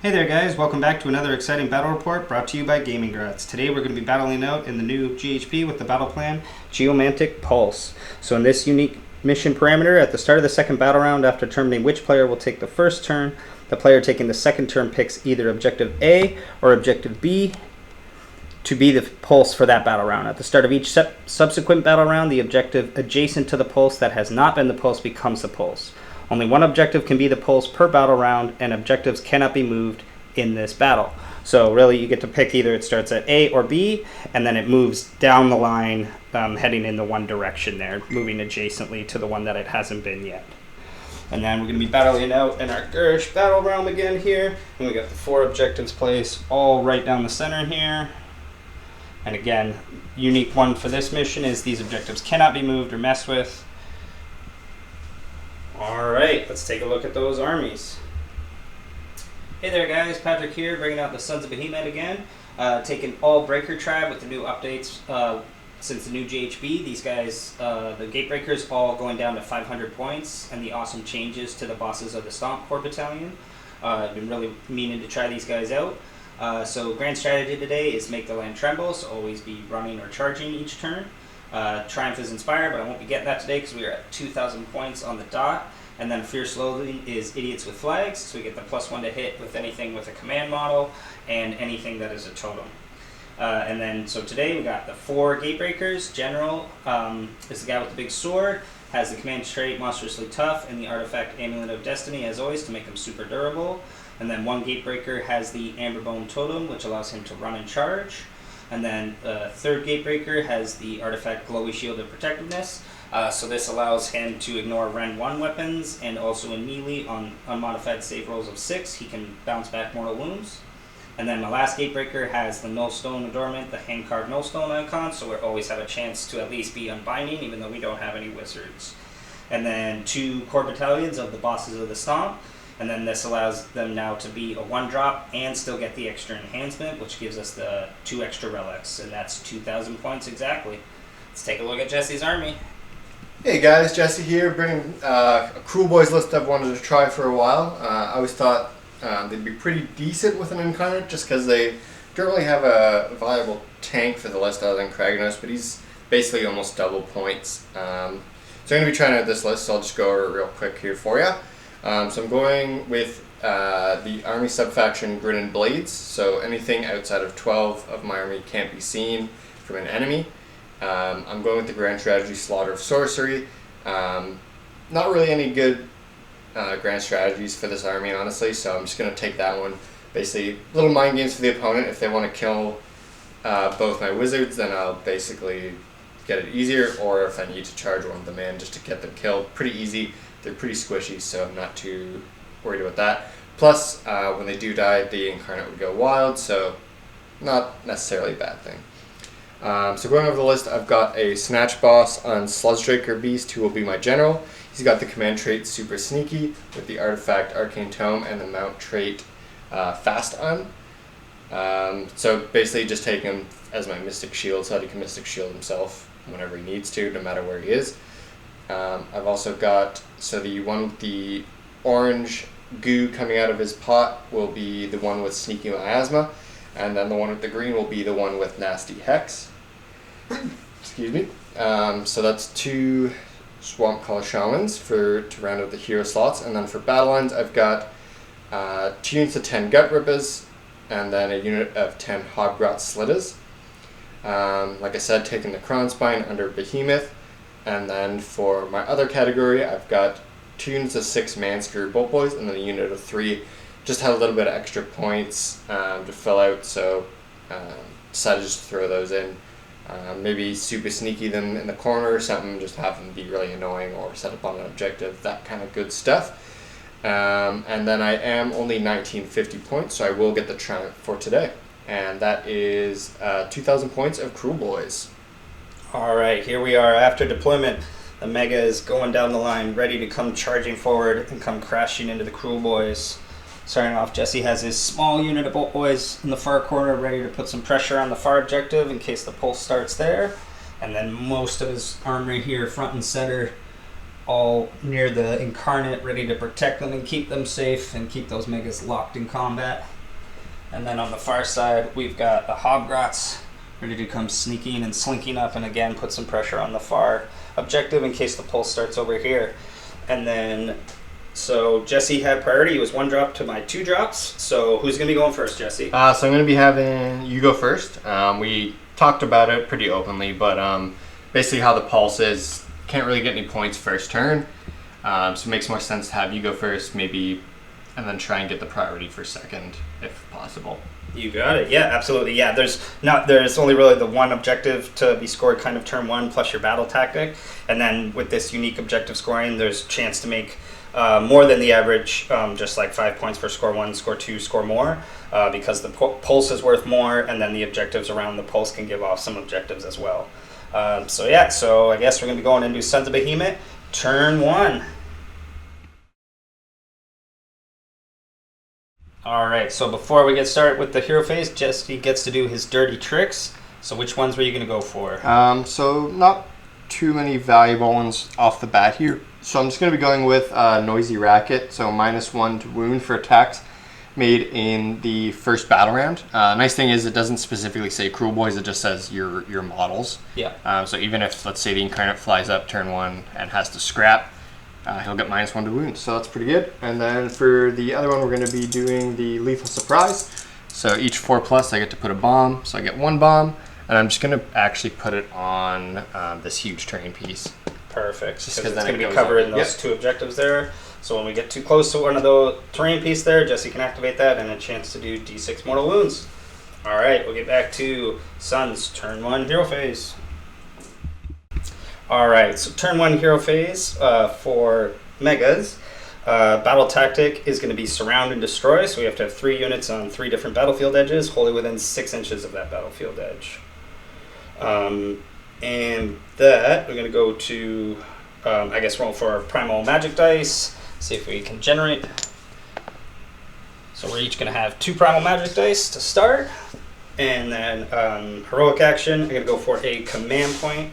Hey there guys, welcome back to another exciting battle report brought to you by Gaming Grats. Today we're going to be battling out in the new GHB with the battle plan Geomantic Pulse. So in this unique mission parameter, at the start of the second battle round, after determining which player will take the first turn, the player taking the second turn picks either Objective A or Objective B to be the pulse for that battle round. At the start of each subsequent battle round, the objective adjacent to the pulse that has not been the pulse becomes the pulse. Only one objective can be the pulse per battle round, and objectives cannot be moved in this battle. So really you get to pick either it starts at A or B, and then it moves down the line, heading in the one direction there, moving adjacently to the one that it hasn't been yet. And then we're going to be battling out in our Gersh battle realm again here, and we got the 4 objectives placed all right down the center here. And again, unique one for this mission is these objectives cannot be moved or messed with. Alright, let's take a look at those armies. Hey there guys, Patrick here, bringing out the Sons of BEHEMET again. Taking all Breaker Tribe with the new updates since the new GHB. These guys, the Gatebreakers, all going down to 500 points, and the awesome changes to the bosses of the Stomp Corps Battalion. I've been really meaning to try these guys out. So grand strategy today is make the land tremble, so always be running or charging each turn. Triumph is Inspired, but I won't be getting that today because we are at 2,000 points on the dot. And then Fierce Loathing is Idiots with Flags, so we get the +1 to hit with anything with a command model and anything that is a totem. And then, so today we got the 4 Gatebreakers. General is the guy with the big sword, has the command trait Monstrously Tough, and the artifact Amulet of Destiny, as always, to make him super durable. And then 1 Gatebreaker has the Amberbone Totem, which allows him to run and charge. And then 3rd Gatebreaker has the artifact Glowy Shield of Protectiveness. So this allows him to ignore Ren 1 weapons, and also in melee on unmodified save rolls of 6, he can bounce back mortal wounds. And then my last Gatebreaker has the Nullstone Adornment, the hand-carved Nullstone icon, so we always have a chance to at least be unbinding, even though we don't have any wizards. And then 2 core battalions of the bosses of the Stomp. And then this allows them now to be a 1-drop and still get the extra enhancement, which gives us the 2 extra relics, and that's 2,000 points exactly. Let's take a look at Jesse's army. Hey guys, Jesse here, bringing a KRULEBOYZ list I've wanted to try for a while. I always thought they'd be pretty decent with an Incarnate, just because they don't really have a viable tank for the list other than Kragnos, but he's basically almost double points. So I'm going to be trying out this list, so I'll just go over it real quick here for you. So I'm going with the army subfaction Grin and Blades, so anything outside of 12 of my army can't be seen from an enemy. I'm going with the grand strategy Slaughter of Sorcery. Not really any good grand strategies for this army, honestly, so I'm just going to take that one. Basically, little mind games for the opponent. If they want to kill both my wizards, then I'll basically get it easier, or if I need to charge one of them in just to get them killed, pretty easy. They're pretty squishy, so I'm not too worried about that. Plus, when they do die, the Incarnate would go wild, so not necessarily a bad thing. So going over the list, I've got a Snatch Boss on Sludgedraker Beast, who will be my general. He's got the command trait Super Sneaky with the artifact Arcane Tome and the mount trait Fast On. So basically just take him as my Mystic Shield so that he can Mystic Shield himself whenever he needs to, no matter where he is. I've also got, so the one with the orange goo coming out of his pot will be the one with Sneaky Miasma, and then the one with the green will be the one with Nasty Hex. Excuse me. So that's 2 Swamp Call Shamans to round out the hero slots, and then for battle lines I've got 2 units of 10 Gut Rippers, and then a unit of 10 Hoggrot Slitters. Like I said, taking the Kronspine under Behemoth. And then for my other category, I've got 2 units of 6 Manscrew Bolt Boys, and then a unit of 3. Just had a little bit of extra points to fill out, so decided just to throw those in. Maybe super sneaky them in the corner or something, just have them be really annoying or set up on an objective, that kind of good stuff. And then I am only 1950 points, so I will get the Triumph for today. And that is 2,000 points of KRULEBOYZ. Alright, here we are after deployment. The Mega is going down the line, ready to come charging forward and come crashing into the KRULEBOYZ. Starting off, Jesse has his small unit of Bolt Boys in the far corner, ready to put some pressure on the far objective in case the pulse starts there. And then most of his armory here, front and center, all near the Incarnate, ready to protect them and keep them safe and keep those megas locked in combat. And then on the far side, we've got the Hobgrots ready to come sneaking and slinking up and again put some pressure on the far objective in case the pulse starts over here. And then, so Jesse had priority. He was 1 drop to my 2 drops. So who's going to be going first, Jesse? So I'm going to be having you go first. We talked about it pretty openly, but basically how the pulse is, can't really get any points first turn. So it makes more sense to have you go first, maybe, and then try and get the priority for second, if possible. You got it. Yeah, absolutely. Yeah, there's only really the one objective to be scored kind of turn 1 plus your battle tactic. And then with this unique objective scoring, there's a chance to make more than the average, just like 5 points for score 1, score 2, score more, because the pulse is worth more, and then the objectives around the pulse can give off some objectives as well. So I guess we're going to be going into Sons of Behemet, turn 1. Alright, so before we get started with the hero phase, Jesse gets to do his dirty tricks. So which ones were you going to go for? So not too many valuable ones off the bat here. So I'm just going to be going with Noisy Racket, so -1 to wound for attacks made in the first battle round. Nice thing is it doesn't specifically say KRULEBOYZ, it just says your models. Yeah. So even if, let's say, the Incarnate flies up turn 1 and has to scrap, he'll get -1 to wound, so that's pretty good. And then for the other one, we're going to be doing the Lethal Surprise. So each 4+, I get to put a bomb, so I get 1 bomb, and I'm just going to actually put it on this huge terrain piece. Perfect, just because it's going to be covering those 2 objectives there. So when we get too close to one of the terrain piece there, Jesse can activate that and a chance to do D6 mortal wounds. Alright, we'll get back to Sons, turn 1 hero phase. Alright, so turn 1 hero phase for Megas. Battle tactic is going to be surround and destroy, so we have to have 3 units on 3 different battlefield edges, wholly within 6 inches of that battlefield edge. And that, we're going to go to, I guess, roll for Primal Magic Dice, see if we can generate. So we're each going to have 2 Primal Magic Dice to start. And then Heroic Action, I'm going to go for a command point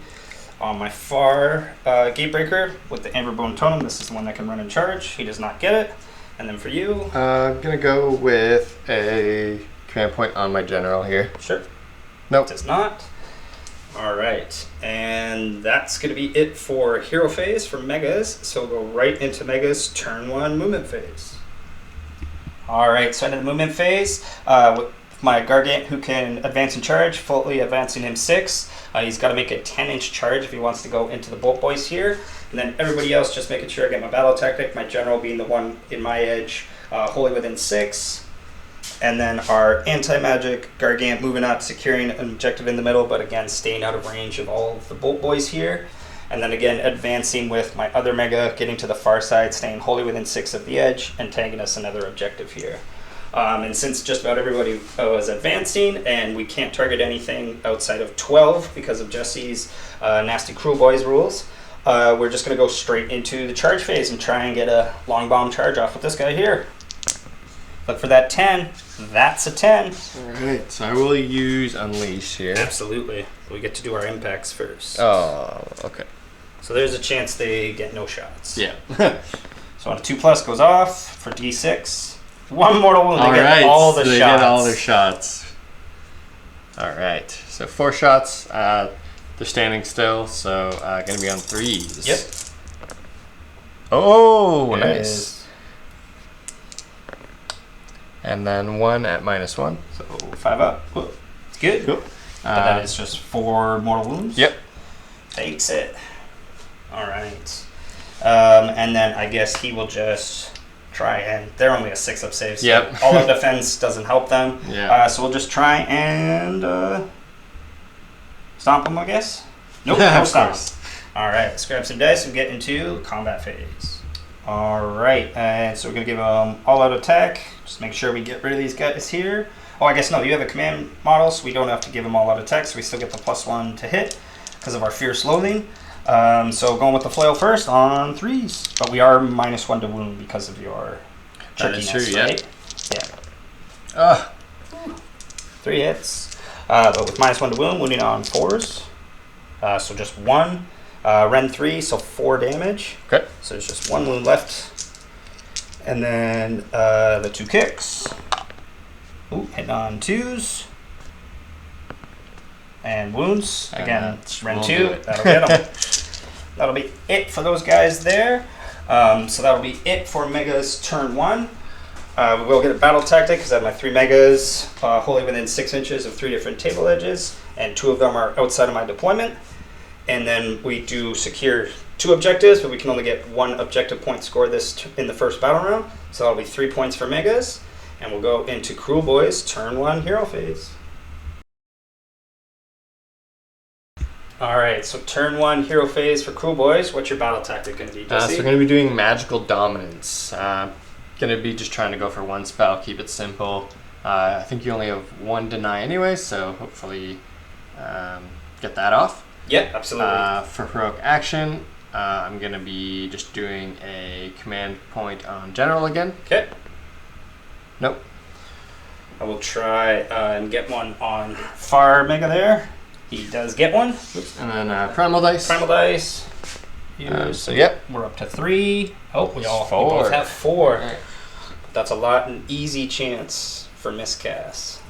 on my far Gatebreaker with the Amberbone Totem. This is the one that can run in charge. He does not get it. And then for you? I'm going to go with a command point on my General here. Sure. Nope. It does not. Alright, and that's going to be it for hero phase for Megas. So we'll go right into Megas turn 1 movement phase. Alright, so into the movement phase, with my Gargant who can advance in charge, fully advancing him 6. He's got to make a 10-inch charge if he wants to go into the Bolt Boys here. And then everybody else, just making sure I get my battle tactic, my General being the one in my edge, wholly within 6. And then our anti-magic Gargant moving up, securing an objective in the middle, but again, staying out of range of all of the Bolt Boys here. And then again, advancing with my other Mega, getting to the far side, staying wholly within 6 of the edge, and tagging us another objective here. And since just about everybody was advancing, and we can't target anything outside of 12 because of Jesse's nasty KRULEBOYZ rules, we're just going to go straight into the charge phase and try and get a long bomb charge off with this guy here. Look for that 10. That's a 10. Alright, so I will use Unleash here. Absolutely. We get to do our impacts first. Oh, okay. So there's a chance they get no shots. Yeah. So on a 2+ goes off for D6. 1 mortal wound. They get all the so they shots. get all their shots. Alright, so 4 shots. They're standing still, so going to be on 3s. Yep. Oh, It nice. is. And then 1 at -1. So 5 up. Whoa. Good. Cool. But that is just 4 mortal wounds. Yep. Takes it. All right. And then I guess he will just try and they're only a 6-up save. So Yep. all of defense doesn't help them. Yeah. So we'll just try and stomp him, I guess. Nope. Yeah, No of stomp. course. All right. Let's grab some dice and get into combat phase. All right, and so we're gonna give them all-out attack. Just make sure we get rid of these guys here. Oh, I guess no, you have a command model, so we don't have to give them all-out attack, so we still get the +1 to hit because of our Fierce Loathing. So going with the flail first on 3s, but we are -1 to wound because of your trickiness, That is true, right? Yeah. 3 hits, but with -1 to wound, wounding on 4s. So just 1. Ren 3, so 4 damage. Okay. So there's just 1 wound left. And then the 2 kicks. Ooh, hitting on 2s. And wounds. Again, Ren 2. That'll get them. That'll be it for those guys there. So that'll be it for Megas turn 1. We will get a battle tactic because I have my 3 Megas wholly within 6 inches of 3 different table edges, and 2 of them are outside of my deployment. And then we do secure 2 objectives, but we can only get 1 objective point score in the first battle round. So that'll be 3 points for Megas, and we'll go into KRULEBOYZ turn 1 hero phase. All right, so turn 1 hero phase for KRULEBOYZ. What's your battle tactic going to be, Jesse? So we're going to be doing magical dominance. Going to be just trying to go for 1 spell, keep it simple. I think you only have 1 deny anyway, so hopefully get that off. Yeah, absolutely. For heroic action, I'm going to be just doing a command point on general again. Okay. Nope. I will try and get one on far Mega there. He does get one. Oops. And then primal dice. Primal dice. So yep. We're up to 3. Oh, we both have 4. Right. That's a lot, an easy chance for miscast.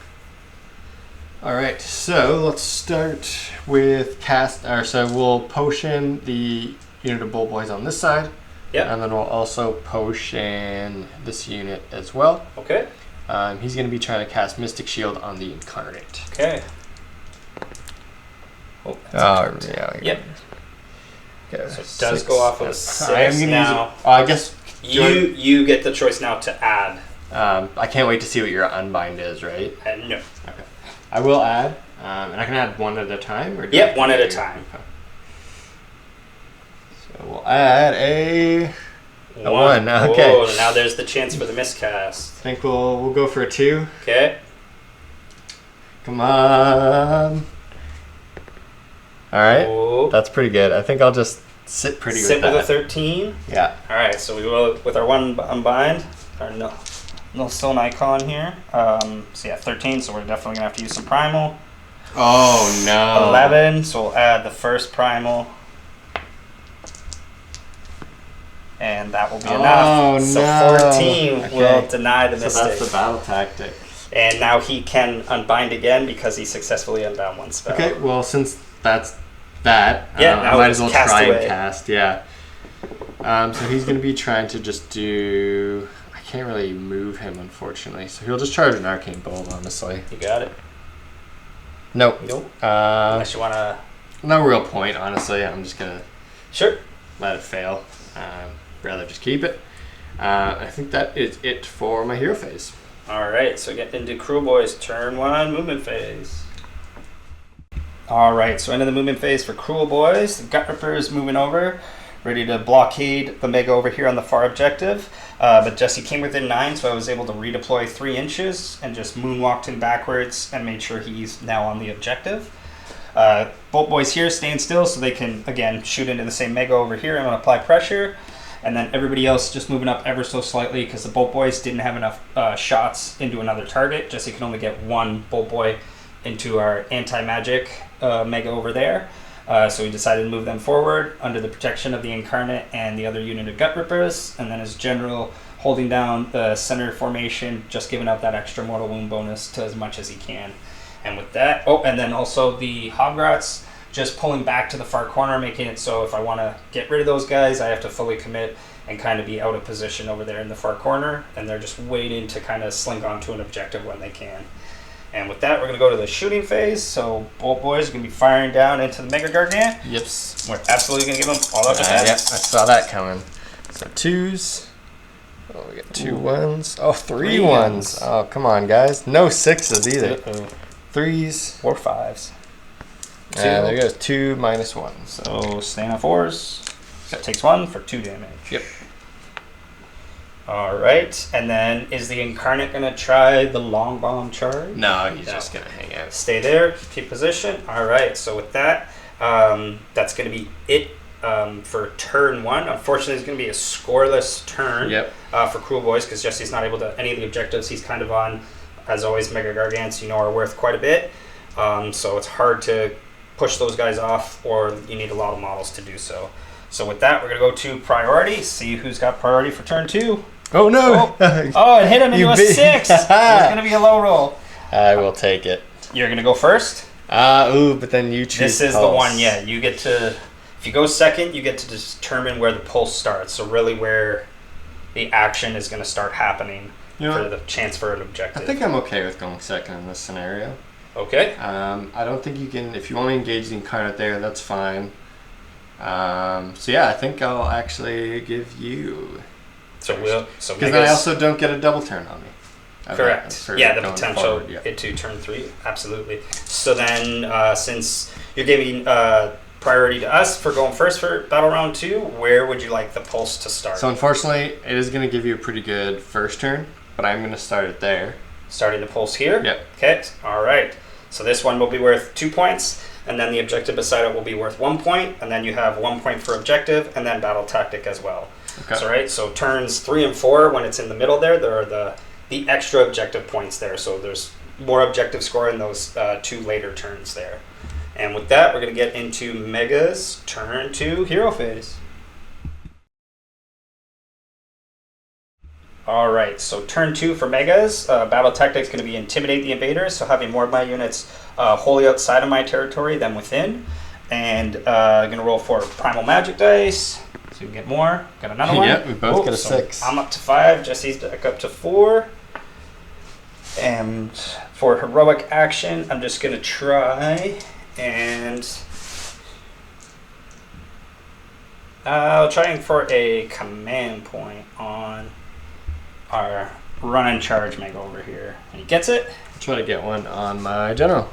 All right, so let's start with so we'll potion the unit of BOLTBOYZ on this side. Yeah. And then we'll also potion this unit as well. Okay. He's going to be trying to cast Mystic Shield on the Incarnate. Okay. Oh, yeah. Yep. Okay, so it does go off of a 6 I am going to now. use I guess you get the choice now to add. I can't wait to see what your unbind is, right? No. Okay. I will add, and I can add 1 at a time? Or yep, 1 at a time. Okay. So we'll add a 1. Okay. Oh, now there's the chance for the miscast. I think we'll go for a 2. Okay. Come on. All right. Oh. That's pretty good. I think I'll just sit pretty sit with with that. a 13. Yeah. All right, so we will with our 1 unbind, our no stone icon here. So yeah, 13. So we're definitely gonna have to use some primal. Oh no. 11. So we'll add the first primal, and that will be enough. So 14 will deny the mistake. So that's the battle tactic. And now he can unbind again because he successfully unbound 1 spell. Okay. Well, since that's that, yeah, I might as well try away. and cast. Yeah. So he's going to be trying to just do. I can't really move him, unfortunately. So he'll just charge an arcane bolt. Honestly. You got it. Nope. Nope. Unless you wanna. No real point, honestly. I'm just gonna. Sure. Let it fail. Rather just keep it. I think that is it for my hero phase. All right, so get into KRULEBOYZ turn 1 movement phase. All right, so into the movement phase for KRULEBOYZ. The Gut Ripper is moving over, ready to blockade the Mega over here on the far objective. But Jesse came within 9, so I was able to redeploy 3 inches and just moonwalked him backwards and made sure he's now on the objective. BOLTBOYZ here staying still so they can, again, shoot into the same Mega over here and apply pressure. And then everybody else just moving up ever so slightly because the BOLTBOYZ didn't have enough shots into another target. Jesse can only get 1 BOLTBOY into our anti-magic Mega over there. So we decided to move them forward under the protection of the Incarnate and the other unit of Gut Rippers. And then as general, holding down the center formation, just giving up that extra mortal wound bonus to as much as he can. And with that, and then also the Hograts, just pulling back to the far corner, making it so if I want to get rid of those guys, I have to fully commit and kind of be out of position over there in the far corner, and they're just waiting to kind of slink onto an objective when they can. And with that, we're going to go to the shooting phase, so BOLTBOYZ are going to be firing down into the Mega Gargant. Yep. We're absolutely going to give them all out defense. Yep, I saw that coming. So 2s. Oh, we got 2 1s. Oh, 3 1s. Oh, come on, guys. No 6s either. 3s. 4 5s. There goes 2 minus 1. So staying on 4s. That takes 1 for 2 damage. Yep. All right, and then is the Incarnate going to try the long bomb charge? No, he's just going to hang out. Stay there, keep position. All right, so with that, that's going to be it for turn 1. Unfortunately, it's going to be a scoreless turn for KRULEBOYZ because Jesse's not able to any of the objectives he's kind of on. As always, Mega Gargants, are worth quite a bit. So it's hard to push those guys off, or you need a lot of models to do so. So with that, we're going to go to priority, see who's got priority for turn 2. Oh, no! Oh, it hit him into a 6! It's going to be a low roll. I will take it. You're going to go first? But then you choose This is pulse. the one, yeah. You get to, if you go second, you get to determine where the pulse starts. So really where the action is going to start happening for the chance for an objective. I think I'm okay with going second in this scenario. Okay. I don't think you can, if you want to engage the incarnate there, that's fine. So yeah, I think I'll actually give you. Because then I also don't get a double turn on me. Correct. Yeah, the potential into turn 3. Absolutely. So then, since you're giving priority to us for going first for battle round 2, where would you like the pulse to start? So unfortunately, it is going to give you a pretty good first turn, but I'm going to start it there. Starting the pulse here? Yep. Okay. All right. So this one will be worth 2 points, and then the objective beside it will be worth 1 point, and then you have 1 point for objective, and then battle tactic as well. Okay. So, right, so turns 3 and 4, when it's in the middle there are the extra objective points there. So there's more objective score in those 2 later turns there. And with that, we're going to get into Mega's turn 2 hero phase. All right, so turn 2 for Megas. Battle tactic is going to be intimidate the invaders, so having more of my units wholly outside of my territory than within. And I'm going to roll 4 primal magic dice, so we can get more. Got another one. Yep, we both get a 6. I'm up to 5. Jesse's back up to 4. And for heroic action, I'm just going to try and I'll try for a command point on our run and charge mega over here. And he gets it. I'll try to get one on my general.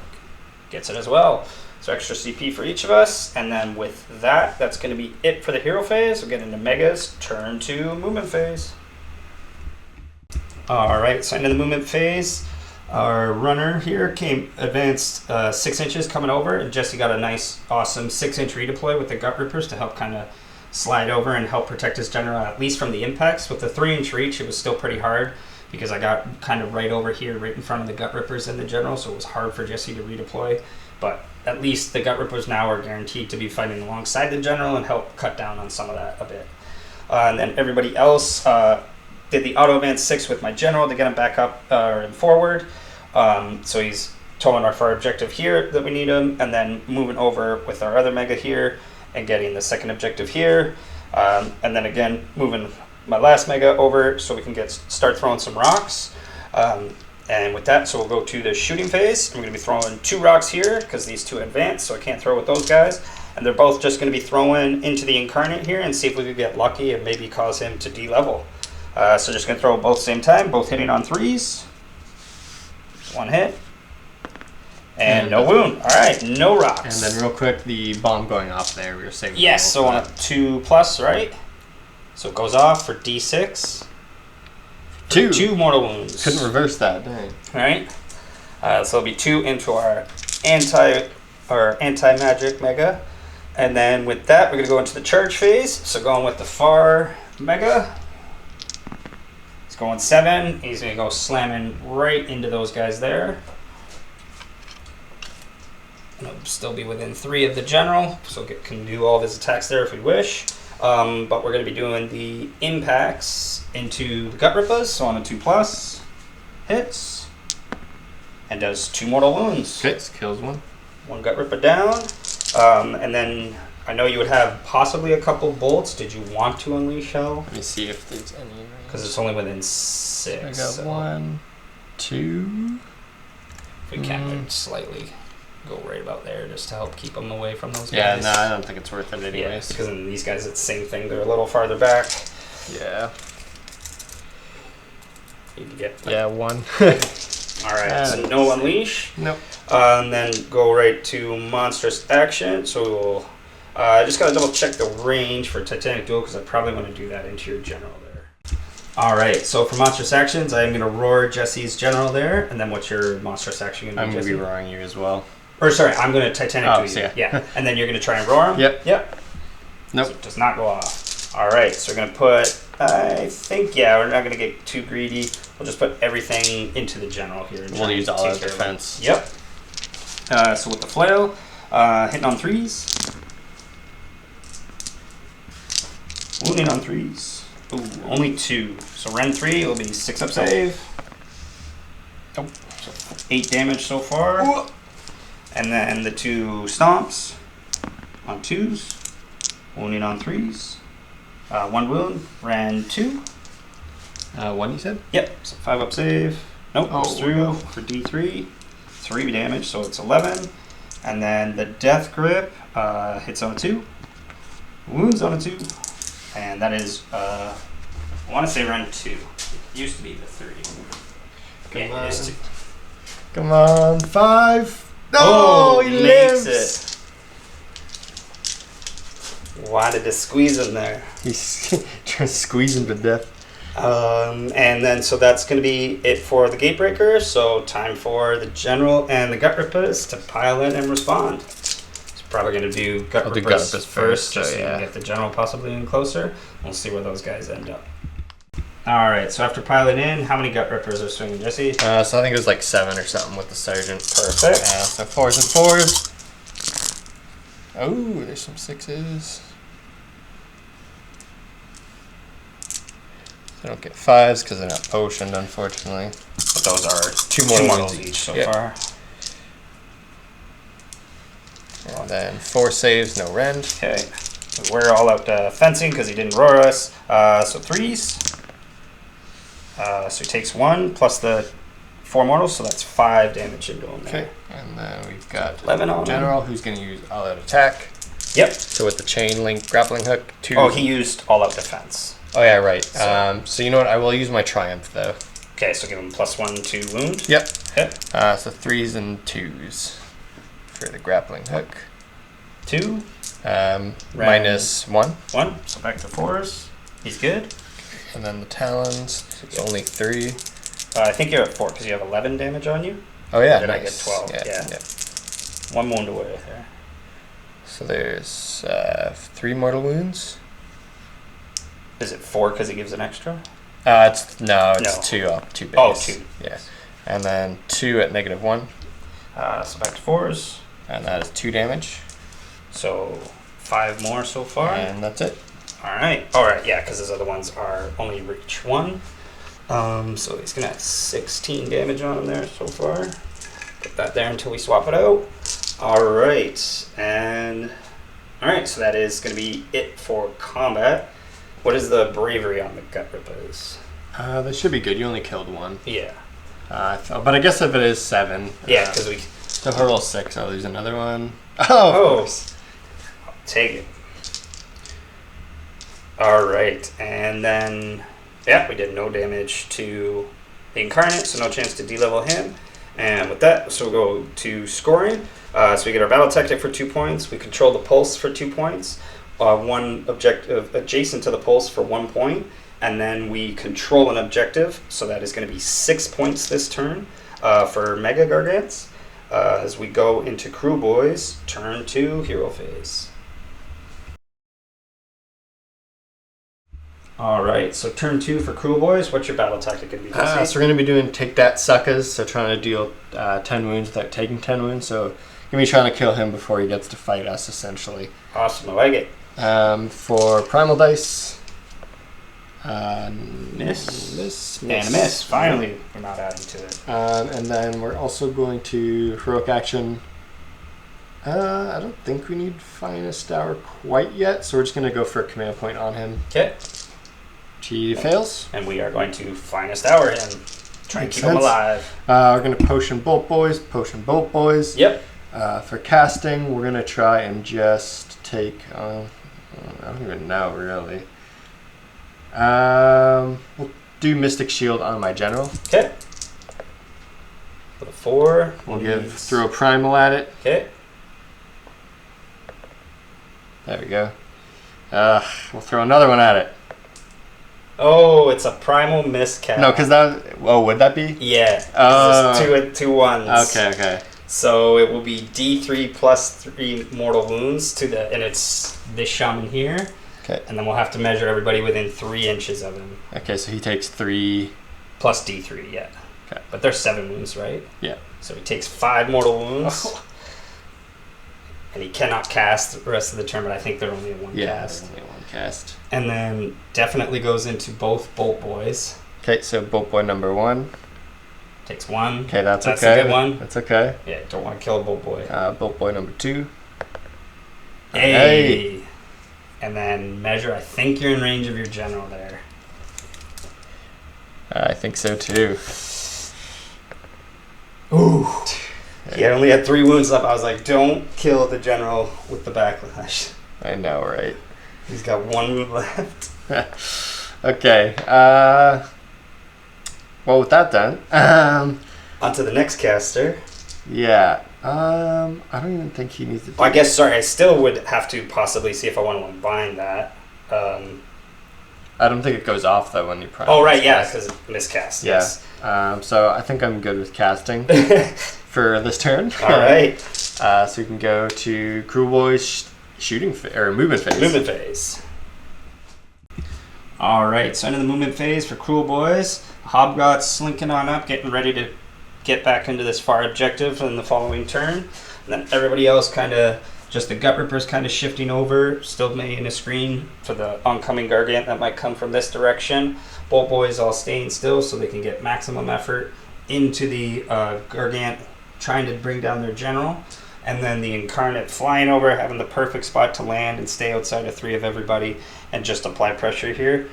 Gets it as well. So extra CP for each of us. And then with that, that's going to be it for the hero phase. We'll get into Mega's turn 2 movement phase. Alright, so into the movement phase. Our runner here advanced 6 inches coming over, and Jesse got a nice, awesome 6-inch redeploy with the gut rippers to help kind of slide over and help protect his general, at least from the impacts. With the 3-inch reach, it was still pretty hard because I got kind of right over here, right in front of the gut rippers and the general, so it was hard for Jesse to redeploy. But at least the gut rippers now are guaranteed to be fighting alongside the general and help cut down on some of that a bit. And then everybody else did the auto advance 6 with my general to get him back up and forward. So he's towing our far objective here that we need him, and then moving over with our other mega here and getting the second objective here, and then again moving my last mega over so we can start throwing some rocks. And with that, so we'll go to the shooting phase. I'm going to be throwing 2 rocks here because these 2 advance, so I can't throw with those guys. And they're both just going to be throwing into the incarnate here and see if we could get lucky and maybe cause him to de-level. So just going to throw both same time, both hitting on 3s. 1 hit. And no wound. All right, no rocks. And then real quick, the bomb going off there, we were saving. Yes, so on a 2+, right? So it goes off for D6. 2 mortal wounds. Couldn't reverse that, dang. All right. So it'll be 2 into our anti-magic mega. And then with that, we're going to go into the charge phase. So going with the far mega. He's going 7. He's going to go slamming right into those guys there. And he'll still be within 3 of the general, so can do all of his attacks there if we wish. But we're going to be doing the impacts into the gut rippers, so on a 2+, hits, and does 2 mortal wounds. Hits, kills 1. 1 gut ripper down, and then I know you would have possibly a couple bolts. Did you want to unleash hell? Let me see if there's any. Because it's only within 6. I got so 1, 2. If we can slightly go right about there just to help keep them away from those guys. Yeah, no, I don't think it's worth it anyways. Because in these guys, it's the same thing. They're a little farther back. Yeah. You can get 1. Alright, so no unleash. Nope. And then go right to monstrous action. So we'll just gotta double check the range for Titanic Duel because I probably want to do that into your general there. Alright, so for monstrous actions, I'm gonna roar Jesse's general there, and then what's your monstrous action gonna be? I'm gonna Jesse? be roaring you as well. Or sorry, I'm gonna Titanic Duel you. Yeah. And then you're gonna try and roar him? Yep. Nope. So it does not go off. Alright, so we're gonna put I think, we're not gonna get too greedy. We'll just put everything into the general here. We'll use all our defense. Yep. So with the flail, Hitting on 3s. Wounding on 3s. Ooh, only 2. So Ren 3 will be 6 up save. Oh, so 8 damage so far. Ooh. And then the 2 stomps on 2s. Wounding on 3s. 1 wound. Ren 2. 1 you said? Yep. So 5 up save. Nope, goes through for D3. 3 damage, so it's 11. And then the Death Grip hits on a 2. Wounds on a 2. And that is, I want to say Ren 2. It used to be the 3. Yeah, it is 2. Come on, 5. No, Oh, he makes lives. it. Wanted to squeeze him there. He's trying to squeeze him to death. And then, so that's going to be it for the Gatebreaker. So time for the General and the Gut Rippers to pile in and respond. He's probably going to do Gut Rippers first, just so you can get the General possibly in closer. We'll see where those guys end up. All right, so after piling in, how many Gut Rippers are swinging, Jesse? So I think it was like 7 or something with the Sergeant. Perfect. So 4s and 4s. Oh, there's some 6s. I don't get 5s because they're not potioned, unfortunately. But those are 2 2 more models each so far. And then 4 saves, no rend. Okay. So we're all out fencing because he didn't roar us. So 3s. So he takes 1 plus the 4 mortals, so that's 5 damage into him. Okay. And then we've got 11 on General, who's going to use all-out attack. Yep. So with the chain link grappling hook, 2. Oh, he used all-out defense. Oh yeah, right. So you know what? I will use my Triumph though. Okay, so give him +1 to wound. Yep. Hit. So 3s and 2s for the grappling hook. 2. Minus 1. 1. So back to 4s. He's good. And then the talons. It's only 3. I think you're at 4 because you have 11 damage on you. Oh yeah. Or did nice. I get 12? Yeah. 1 wound away there. So there's 3 mortal wounds. Is it 4 because he gives an extra? It's 2 up, 2 base. Oh, 2. Yeah. And then 2 at -1. So back to 4s. And that is 2 damage. So 5 more so far. And that's it. Alright, yeah, because his other ones are only reach 1. So he's going to have 16 damage on him there so far. Put that there until we swap it out. Alright, so that is going to be it for combat. What is the bravery on the Gut Rippers? That should be good. You only killed 1. Yeah. But I guess if it is 7. Yeah, because we... So if I roll 6, I'll lose another one. Oh, of course. I'll take it. Alright, and then... Yeah, we did no damage to the Incarnate, so no chance to de-level him. And with that, so we'll go to scoring. So we get our Battle Tactic for 2 points. We control the Pulse for 2 points. 1 objective adjacent to the Pulse for 1 point. And then we control an objective, so that is going to be 6 points this turn for Mega Gargants. As we go into KRULEBOYZ, turn 2, Hero Phase. Alright, so turn 2 for KRULEBOYZ. What's your battle tactic going to be, Jesse? So we're going to be doing Take That Suckers, so trying to deal 10 wounds without taking 10 wounds. So going to be trying to kill him before he gets to fight us, essentially. Awesome, I like it. For Primal Dice, Miss. And a miss. Finally, we're not adding to it. And then we're also going to Heroic Action. I don't think we need Finest Hour quite yet, so we're just going to go for a command point on him. Okay. He fails. And we are going to Finest Hour him. Try and keep him alive. We're going to Potion Bolt Boys. Yep. For casting, we're going to try and just take... I don't even know, really. We'll do Mystic Shield on my General. Okay. Put a 4. We'll throw a Primal at it. Okay. There we go. We'll throw another one at it. Oh, it's a Primal Miscast. No, because that... Oh, would that be? Yeah. It's 2 1s. Okay. So it will be D3 plus 3 mortal wounds to the... And it's this shaman here. Okay. And then we'll have to measure everybody within 3 inches of him. Okay, so he takes 3... Plus D3, yeah. Okay. But there's 7 wounds, right? Yeah. So he takes 5 mortal wounds. And he cannot cast the rest of the turn, but I think they're only a one cast. Only one cast. And then definitely goes into both Bolt Boys. Okay, so Bolt Boy number 1. Takes 1. Okay, that's okay. That's a good one. That's okay. Yeah, don't want to kill a Bolt Boy. Bolt Boy number 2. Hey! And then measure, I think you're in range of your general there. I think so too. Ooh. He only had 3 wounds left. I was like, don't kill the general with the backlash. I know, right? He's got 1 wound left. Okay. Well, with that done, On to the next caster. yeah. I don't even think he needs to. Well, I guess, sorry, I still would have to possibly see if I want to unbind that. I don't think it goes off though when you prime. Oh, right, yeah, because miscast. Yeah. Yes. So I think I'm good with casting for this turn. All right. So we can go to KRULEBOYZ shooting or movement phase. Movement phase. All right, so into the movement phase for KRULEBOYZ. Hobgot's slinking on up, getting ready to get back into this far objective in the following turn. And then everybody else kind of, just the Gut Ripper's kind of shifting over, still making a screen for the oncoming Gargant that might come from this direction. Bolt Boys all staying still so they can get maximum effort into the Gargant, trying to bring down their general. And then the Incarnate flying over, having the perfect spot to land and stay outside of 3 of everybody and just apply pressure here.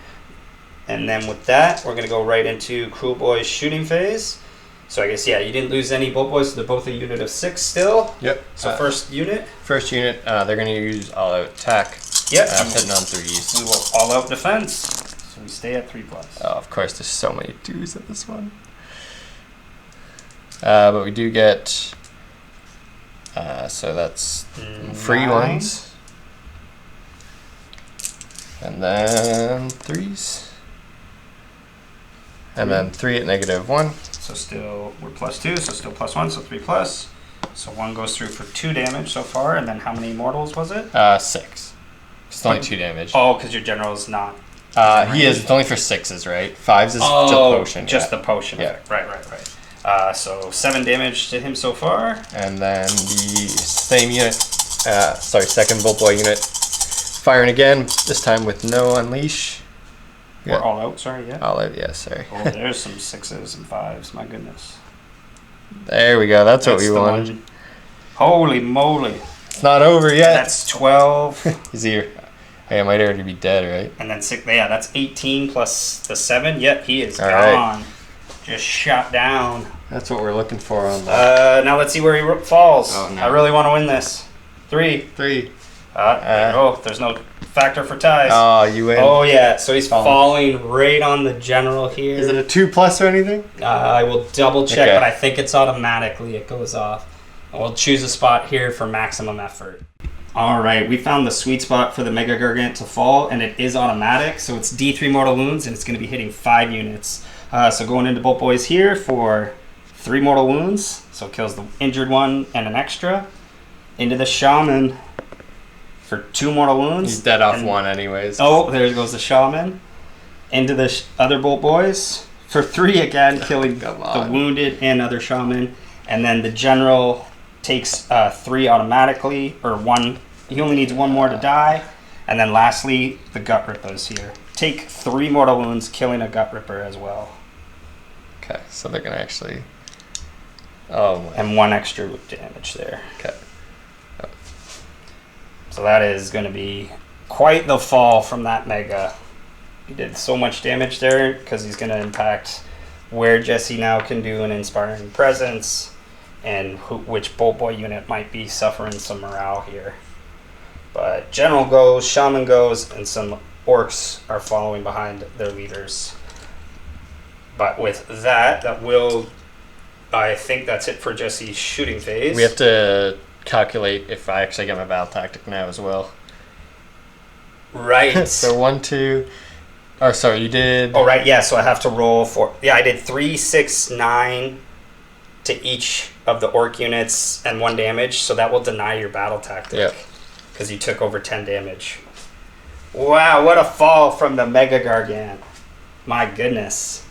And then with that, we're going to go right into KRULEBOYZ shooting phase. So I guess, yeah, you didn't lose any Bolt Boys, so they're both a unit of 6 still. Yep. So first unit. First unit, they're going to use all-out attack. Yep. Hitting on 3s. We will all-out defense. So we stay at 3+. Oh, of course, there's so many 2s in this one. But we do get, so that's 3 ones. And then 3s. And then 3 at -1. So still, we're +2, so still +1, so 3+. So 1 goes through for 2 damage so far, and then how many mortals was it? 6. It's only 2 damage. Oh, because your general's not. He is. It's only for 6s, right? 5s is just potion. Just the potion. Yeah. Right. So 7 damage to him so far. And then the same unit, second Bolt Boy unit, firing again, this time with no unleash. We're all out, sorry, yeah. All out, yeah, sorry. Oh, there's some 6s and 5s, my goodness. There we go, that's what we wanted. One. Holy moly. It's not over yet. That's 12. He's here. Hey, I might already be dead, right? And then 6, yeah, that's 18 plus the 7. Yep, he is all gone. Right. Just shot down. That's what we're looking for on that. Now let's see where he falls. Oh, no. I really want to win this. 3. 3. There's no factor for ties. Oh, you win. Oh, yeah. So he's falling right on the general here. Is it a 2+ or anything? I will double check, Okay. but I think it's automatically. It goes off. We'll choose a spot here for maximum effort. All right, we found the sweet spot for the Mega Gargant to fall, and it is automatic. So it's D3 mortal wounds, and it's going to be hitting 5 units. So going into Bolt Boys here for 3 mortal wounds. So it kills the injured one and an extra. Into the Shaman for 2 mortal wounds. He's dead off 1 anyways. Oh, there goes the Shaman. Into the other Bolt Boys for 3 again, killing the wounded and other Shaman. And then the General takes 3 automatically, or 1. He only needs 1 more to die. And then lastly, the Gut Rippers here. Take 3 mortal wounds, killing a Gut Ripper as well. Okay, so they're going to actually... Oh, my. And 1 extra damage there. Okay. So that is going to be quite the fall from that Mega. He did so much damage there because he's going to impact where Jesse now can do an Inspiring Presence and which Bolt Boy unit might be suffering some morale here. But General goes, Shaman goes, and some Orcs are following behind their leaders. But with that I think that's it for Jesse's shooting phase. We have to calculate if I actually get my battle tactic now as well. Right. So 1, 2... Oh, sorry, you did... Oh, right, yeah, so I have to roll for... Yeah, I did 3, 6, 9 to each of the Orc units and 1 damage, so that will deny your battle tactic. Yep. Because you took over 10 damage. Wow, what a fall from the Mega Gargant. My goodness.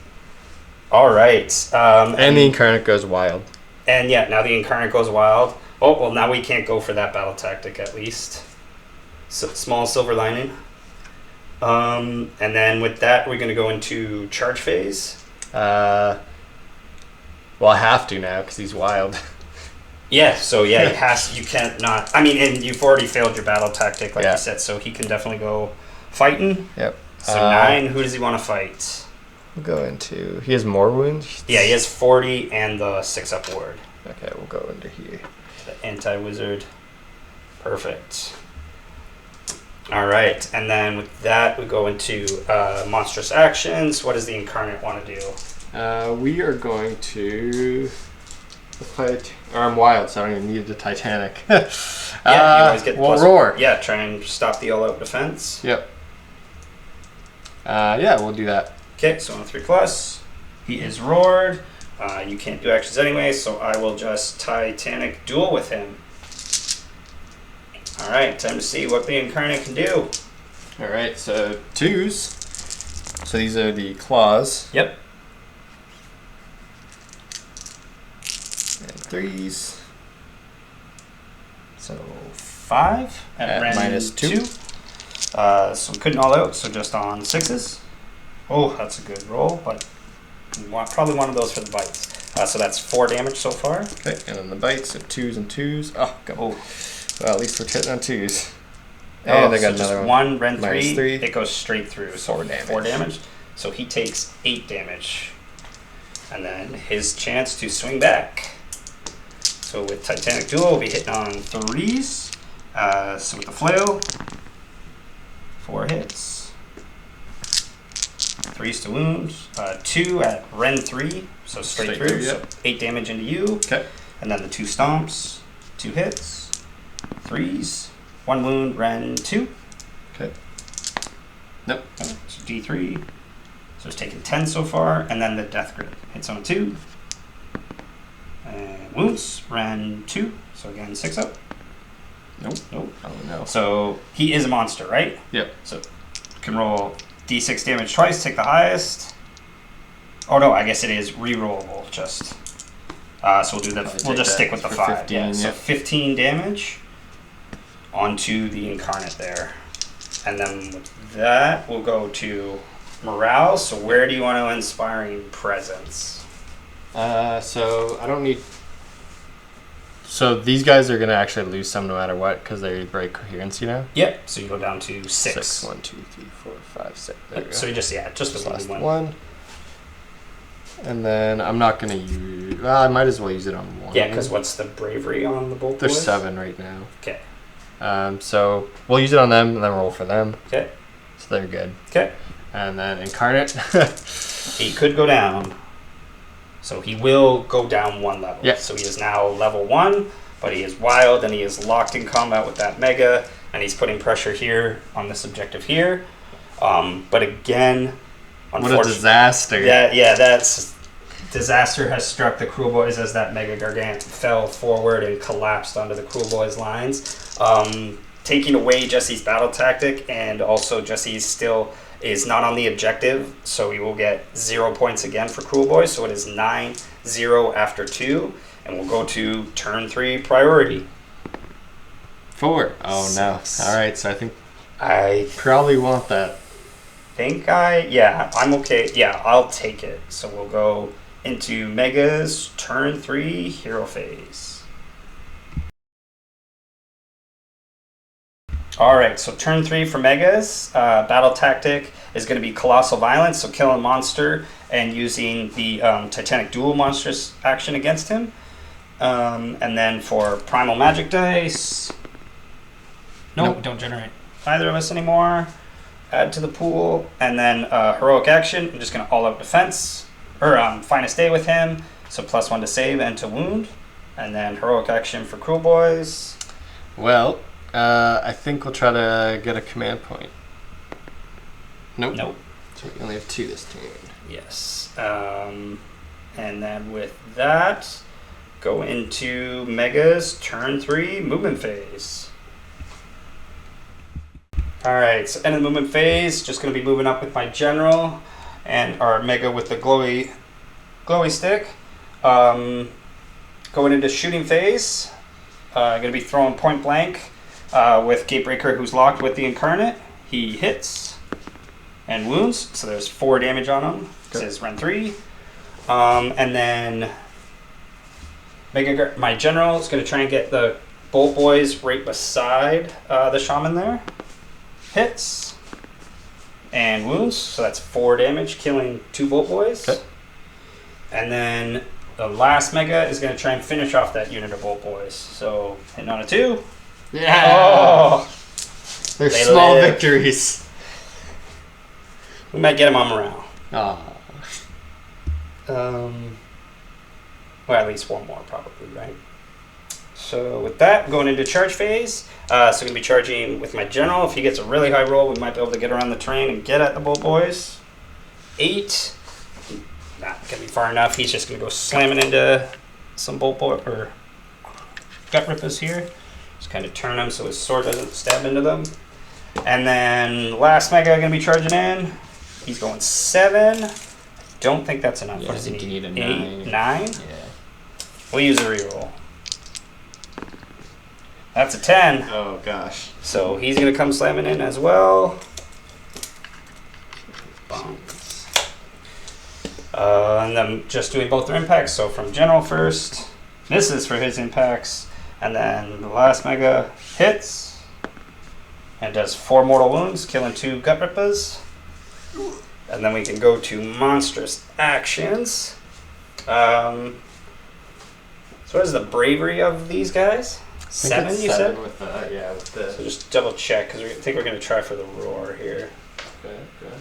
All right. And the Incarnate goes wild. And yeah, now the Incarnate goes wild. Oh, well, now we can't go for that battle tactic, at least. So, small silver lining. And then with that, we're going to go into charge phase. Well, I have to now because he's wild. Yeah, so yeah, you can't not. I mean, and you've already failed your battle tactic, like you said, so he can definitely go fighting. Yep. So 9, who does he want to fight? We'll go into. He has more wounds? Yeah, he has 40 and the 6-up ward. Okay, we'll go into here. The anti-wizard. Perfect. Alright, and then with that, we go into monstrous actions. What does the incarnate want to do? We are going to. I'm wild, so I don't even need the Titanic. Yeah, you always get we'll roar. Yeah, try and stop the all-out defense. Yep. Yeah, we'll do that. Okay, so on a 3+, he is roared. You can't do actions anyway, so I will just Titanic duel with him. Alright, time to see what the incarnate can do. Alright, so 2s. So these are the claws. Yep. And 3s. So 5 at -2. So we couldn't all out, so just on 6s. Oh, that's a good roll, but you want probably one of those for the bites. So that's 4 damage so far. Okay, and then the bites of 2s and 2s. Oh, go. Oh. Well, at least we're hitting on 2s. And I got so another one. Ren -3. 3. It goes straight through. So 4 damage. 4 damage. So he takes 8 damage. And then his chance to swing back. So with Titanic Duel, we'll be hitting on 3s. So with the flail, 4 hits. 3s to wound. 2 at Ren 3. So straight through. Yep. So 8 damage into you. Okay. And then the 2 stomps. 2 hits. 3s. 1 wound, Ren 2. Okay. Nope. Okay, so D3. So it's taken 10 so far. And then the Death Grip. Hits on a 2. And wounds, Ren 2. So again, 6-up. Nope. Nope. Oh, no. So he is a monster, right? Yep. So can roll D6 damage twice, take the highest. Oh no, I guess it is re-rollable just. So we'll do that. We'll just stick with the 5. 15, yeah. So yep. 15 damage onto the incarnate there. And then with that, we'll go to morale. So where do you want to inspiring presence? So I don't need. So these guys are gonna actually lose some no matter what because they break coherency now. Yep. So you go down to 6. 6. 1, 2, 3, 4, 5, 6. There you So go. you just the last one. one. And then I'm not gonna use. Well, I might as well use it on 1. Yeah, because what's the bravery on the bolt? There's boys? 7 right now. Okay. So we'll use it on them and then roll for them. Okay. So they're good. Okay. And then incarnate. He could go down. So he will go down 1 level. Yeah. So he is now level 1, but he is wild and he is locked in combat with that mega, and he's putting pressure here on this objective here. But again, What a disaster. That's disaster has struck the KRULEBOYZ as that mega gargant fell forward and collapsed onto the KRULEBOYZ lines, taking away Jesse's battle tactic, and also Jesse still is not on the objective, so he will get 0 points again for KRULEBOYZ. So it is 9-0 after 2, and we'll go to turn 3 priority. 4. Oh no. Alright, so I think I probably want that. I'm okay. Yeah, I'll take it. So we'll go into Megas, turn 3, hero phase. Alright, so turn 3 for Megas. Battle tactic is going to be Colossal Violence, so killing a monster and using the Titanic Duel monstrous action against him. And then for Primal Magic Dice. Nope, don't generate either of us anymore. Add to the pool. And then Heroic Action, I'm just going to all out defense. Or Finest Day with him, so +1 to save and to wound. And then Heroic Action for KRULEBOYZ. Well, I think we'll try to get a command point. Nope. So we only have 2 this turn. Yes. And then with that, go into Mega's turn 3 movement phase. Alright, so end of the movement phase, just going to be moving up with my general and our Mega with the glowy stick. Going into shooting phase. Going to be throwing point blank with Gatebreaker, who's locked with the Incarnate. He hits and wounds, so there's 4 damage on him. It says run 3. And then my general is going to try and get the Bolt Boys right beside the Shaman there. Hits and wounds, so that's 4 damage, killing 2 Bolt Boys. Okay. And then the last Mega is going to try and finish off that unit of Bolt Boys. So hitting on a 2. Yeah. Oh, They're they small live. victories. We might get him on morale. Oh. Well, at least 1 more probably, right? So with that, going into charge phase. So I'm going to be charging with my general. If he gets a really high roll, we might be able to get around the terrain and get at the Bolt Boys. 8. Not going to be far enough. He's just going to go slamming into some Bolt Boy or Gut Rippers here. Just kind of turn them so his sword doesn't stab into them. And then last Mega going to be charging in. He's going 7. Don't think that's enough. Yeah, What does he I think need? you need a 8, 9? Yeah. We'll use a reroll. That's a 10. Oh gosh. So he's going to come slamming in as well. And then just doing both their impacts. So from general first. This is for his impacts. And then the last Mega hits. And does 4 mortal wounds, killing 2 Gut Rippers. And then we can go to monstrous actions. So what is the bravery of these guys? 7, you said? With the, yeah, with the... So just double check, because I think we're going to try for the roar here. Okay, good.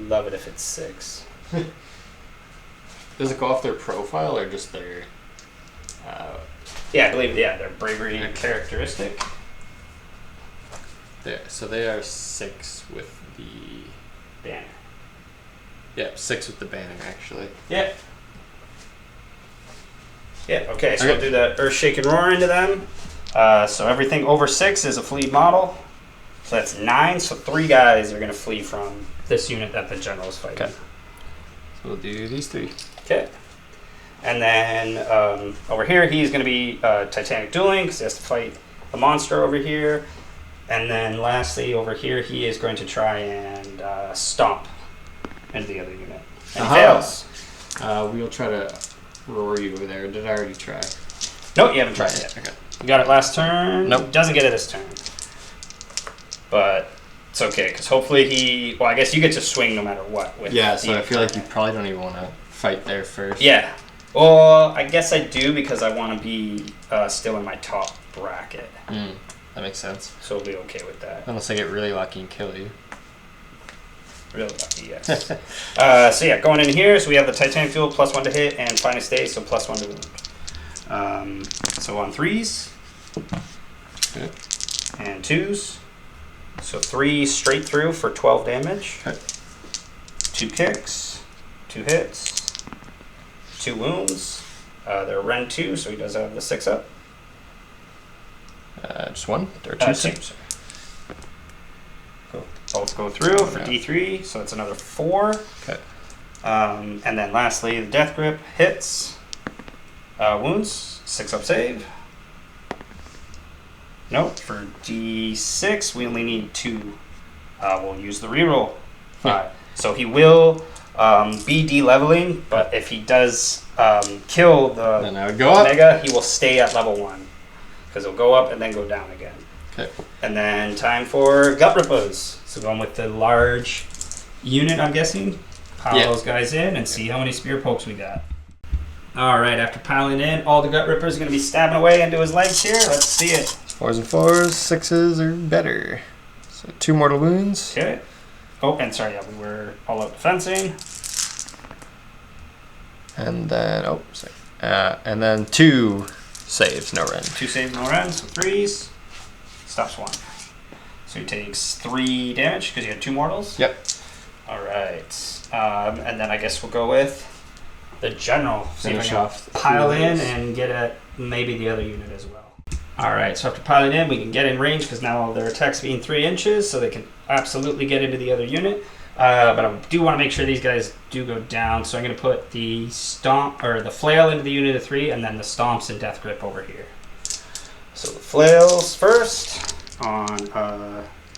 Love it if it's 6. Does it go off their profile or just their... Yeah, I believe, their bravery characteristic. There, so they are 6 with the... Banner. Yeah, 6 with the banner, actually. Yeah. Yeah, okay, so we'll do the Earth Shake and Roar into them. So everything over 6 is a fleet model. So that's 9, so 3 guys are going to flee from this unit that the general is fighting. Okay. So we'll do these 3. Okay. And then over here, he's going to be Titanic dueling because he has to fight the monster over here. And then lastly, over here, he is going to try and stomp into the other unit. And he fails. We'll try to roar you over there. Did I already try? Nope, you haven't tried it yet. Okay. You got it last turn. Nope. Doesn't get it this turn. But it's okay, because hopefully he... Well, I guess you get to swing no matter what. With Yeah, so I feel like you probably don't even want to fight there first. Yeah. Well, I guess I do because I want to be still in my top bracket. That makes sense. So we'll be okay with that. Unless I get really lucky and kill you. Really lucky, yes. So yeah, going in here, so we have the Titanic Fuel, +1 to hit, and Finest Day, so +1 to wound. So on 3s. Okay. And 2s. So 3 straight through for 12 damage. Okay. 2 kicks. 2 hits. 2 wounds. They're Ren 2, so he does have the 6 up. Just 1 or 2? 2. Cool. Both go through for D3, so it's another 4. Okay. And then lastly, the Death Grip hits. Wounds, 6 up save. Nope, for D6, we only need 2. We'll use the reroll. 5. So he will be de-leveling, but if he does kill the Then I would go up. Mega, he will stay at level 1. Because he'll go up and then go down again. Okay. And then time for Gut Rippers. So going with the large unit, I'm guessing. Pile those guys in and see how many spear pokes we got. Alright, after piling in, all the Gut Rippers are going to be stabbing away into his legs here. Let's see it. 4s and 4s, 6s are better. So 2 mortal wounds. Okay. Oh, and sorry, yeah, we were all out defensing. And then, and then 2 saves, no rend. 2 saves, no run, so 3s. Stops 1. So he takes 3 damage because he had 2 mortals. Yep. Alright. And then I guess we'll go with the general. Finish off the pile in KRULEBOYZ. and get at maybe the other unit as well. Alright, so after piling in, we can get in range because now their attack's being 3 inches, so they can absolutely get into the other unit. But I do want to make sure these guys do go down, so I'm going to put the stomp or the flail into the unit of 3, and then the stomps and death grip over here. So the flails first on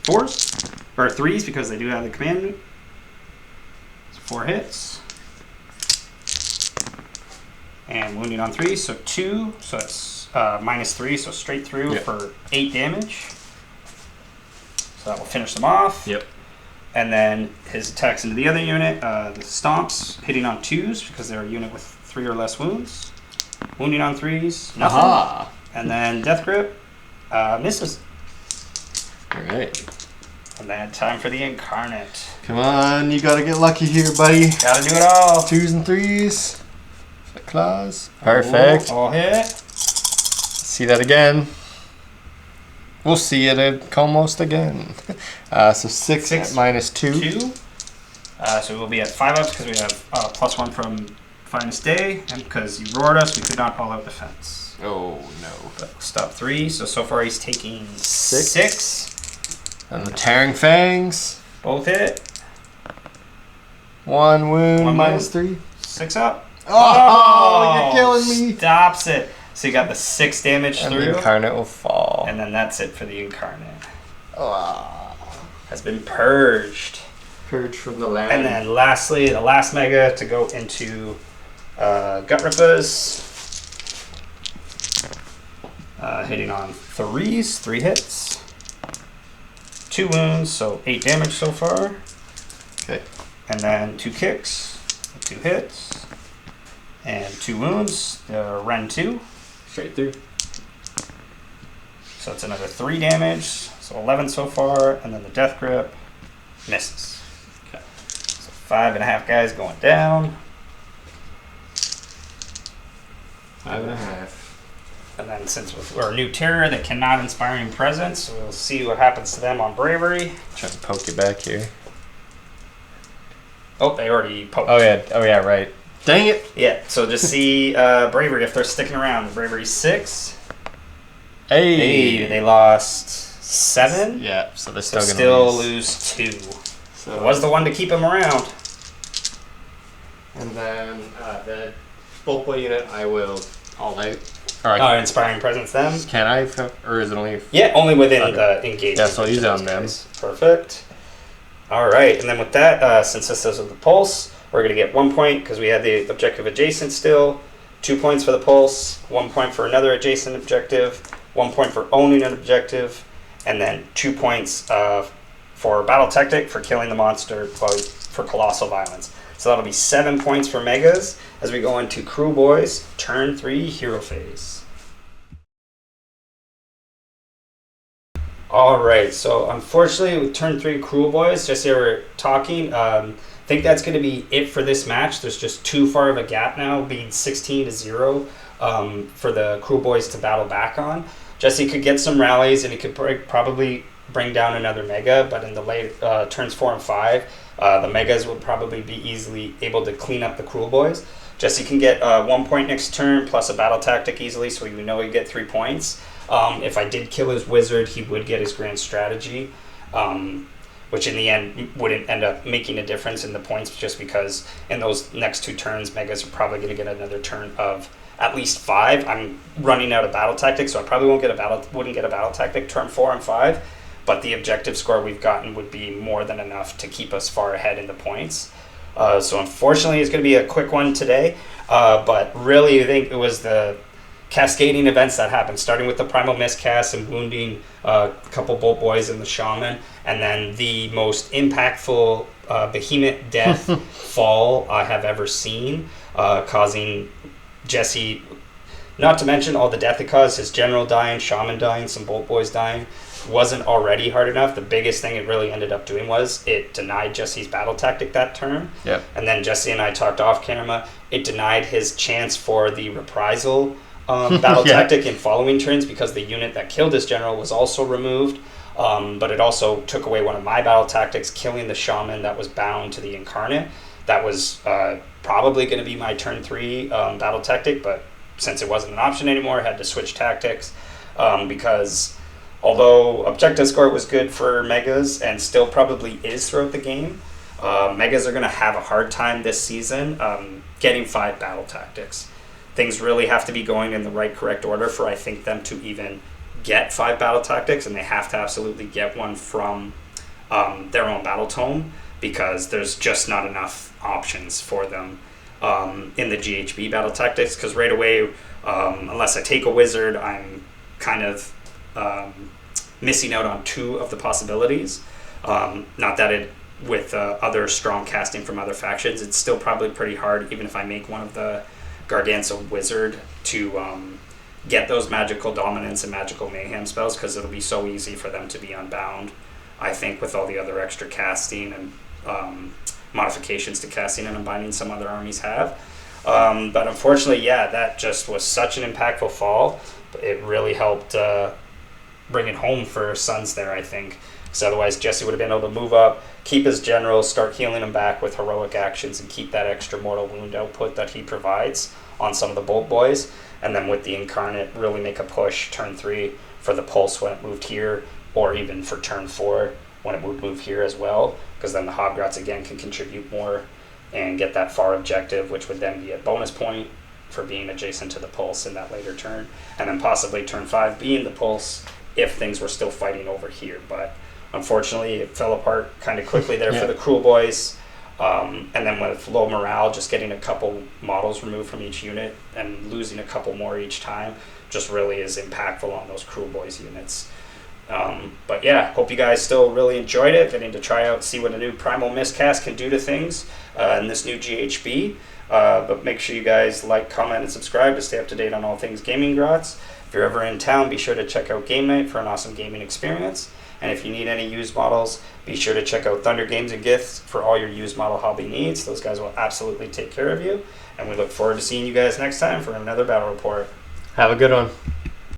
4s or 3s because they do have the commandment. So 4 hits. And wounding on 3, so 2, so it's -3, so straight through for 8 damage. So that will finish them off. Yep. And then his attacks into the other unit, the stomps, hitting on 2s because they're a unit with 3 or less wounds. Wounding on 3s, nothing. Aha. And then death grip, misses. All right. And then time for the incarnate. Come on, you gotta get lucky here, buddy. Gotta do it all. 2s and 3s. Claws. Perfect. All hit. See that again. We'll see it almost again. So 6 at -2. 2. So we'll be at 5 ups because we have +1 from Finest Day, and because you roared us, we could not all out defense. Oh no. But stop 3. So far he's taking 6. And the Tearing Fangs. Both hit. 1 wound, One wound. -3. 6 up. Oh, you're killing me. Stops it. So you got the 6 damage And through. the incarnate will fall. And then that's it for the incarnate. Oh. Has been purged. Purge from the land. And then lastly, the last mega to go into Gut Rippers. Hitting on 3s, 3 hits. 2 wounds, so 8 damage so far. Okay. And then 2 kicks, 2 hits. And 2 wounds, Ren 2. Straight through. So it's another 3 damage, so 11 so far, and then the death grip misses. Okay. So 5.5 guys going down. 5.5. And then since we're a new terror that cannot inspiring presence, we'll see what happens to them on bravery. Trying to poke you back here. Oh, they already poked. Oh yeah, right. Dang it. Yeah, so just see bravery if they're sticking around. Bravery 6. Hey, they lost 7. Yeah, so they're So still gonna lose 2. So It was the one to keep them around. And then the bulk boy unit I will all out. Alright. Inspiring presence them. Can I or is it only Yeah, only within Okay. the engagement. Yeah, so I'll use it on them. Perfect. All right, and then with that, since this is with the pulse, we're going to get 1 point because we have the objective adjacent still, 2 points for the pulse, 1 point for another adjacent objective, 1 point for owning an objective, and then 2 points for battle tactic for killing the monster for colossal violence. So that'll be 7 points for megas as we go into KRULEBOYZ turn 3 hero phase. All right, so unfortunately with turn 3 KRULEBOYZ, just as we were talking, I think that's going to be it for this match. There's just too far of a gap now, being 16-0 for the KRULEBOYZ to battle back on. Jesse could get some rallies and he could probably bring down another mega, but in the late turns 4 and 5, the megas will probably be easily able to clean up the KRULEBOYZ. Jesse can get 1 point next turn plus a battle tactic easily, so we know he'd get 3 points. If I did kill his wizard, he would get his grand strategy, which in the end wouldn't end up making a difference in the points, just because in those next 2 turns, megas are probably going to get another turn of at least 5. I'm running out of battle tactics, so I probably wouldn't get a battle tactic turn 4 and 5, but the objective score we've gotten would be more than enough to keep us far ahead in the points. So unfortunately, it's going to be a quick one today, but really I think it was the cascading events that happened, starting with the primal miscast and wounding a couple bolt boys and the shaman, and then the most impactful behemoth death fall I have ever seen, causing Jesse, not to mention all the death it caused, his general dying, shaman dying, some bolt boys dying, wasn't already hard enough. The biggest thing it really ended up doing was it denied Jesse's battle tactic that turn. Yep. And then Jesse and I talked off camera, it denied his chance for the reprisal battle tactic in following turns, because the unit that killed his general was also removed. But it also took away one of my battle tactics, killing the shaman that was bound to the incarnate. That was probably going to be my turn 3 battle tactic, but since it wasn't an option anymore, I had to switch tactics, because although objective score was good for megas and still probably is throughout the game, Megas are going to have a hard time this season getting 5 battle tactics. Things really have to be going in the right correct order for, I think, them to even get 5 battle tactics, and they have to absolutely get one from their own battle tome, because there's just not enough options for them in the GHB battle tactics, because right away, unless I take a wizard, I'm kind of missing out on 2 of the possibilities. Not that it, with other strong casting from other factions, it's still probably pretty hard, even if I make one of the Garganza Wizard, to get those magical dominance and magical mayhem spells, because it'll be so easy for them to be unbound, I think, with all the other extra casting and modifications to casting and unbinding some other armies have. But unfortunately, yeah, that just was such an impactful fall. It really helped bring it home for Suns there, I think. Because otherwise, Jesse would have been able to move up, keep his generals, start healing him back with heroic actions, and keep that extra mortal wound output that he provides on some of the Bolt Boys. And then with the Incarnate, really make a push turn 3 for the Pulse when it moved here, or even for turn 4 when it would move here as well. Because then the Hobgrots again can contribute more and get that far objective, which would then be a bonus point for being adjacent to the Pulse in that later turn. And then possibly turn 5 being the Pulse if things were still fighting over here. But unfortunately, it fell apart kind of quickly there for the KRULEBOYZ. And then with low morale, just getting a couple models removed from each unit and losing a couple more each time just really is impactful on those KRULEBOYZ units. But yeah, hope you guys still really enjoyed it, getting to try out, see what a new Primal Miscast can do to things in this new GHB. But make sure you guys like, comment, and subscribe to stay up to date on all things Gaming Grots. If you're ever in town, be sure to check out Game Night for an awesome gaming experience. And if you need any used models, be sure to check out Thunder Games and Gifts for all your used model hobby needs. Those guys will absolutely take care of you. And we look forward to seeing you guys next time for another battle report. Have a good one.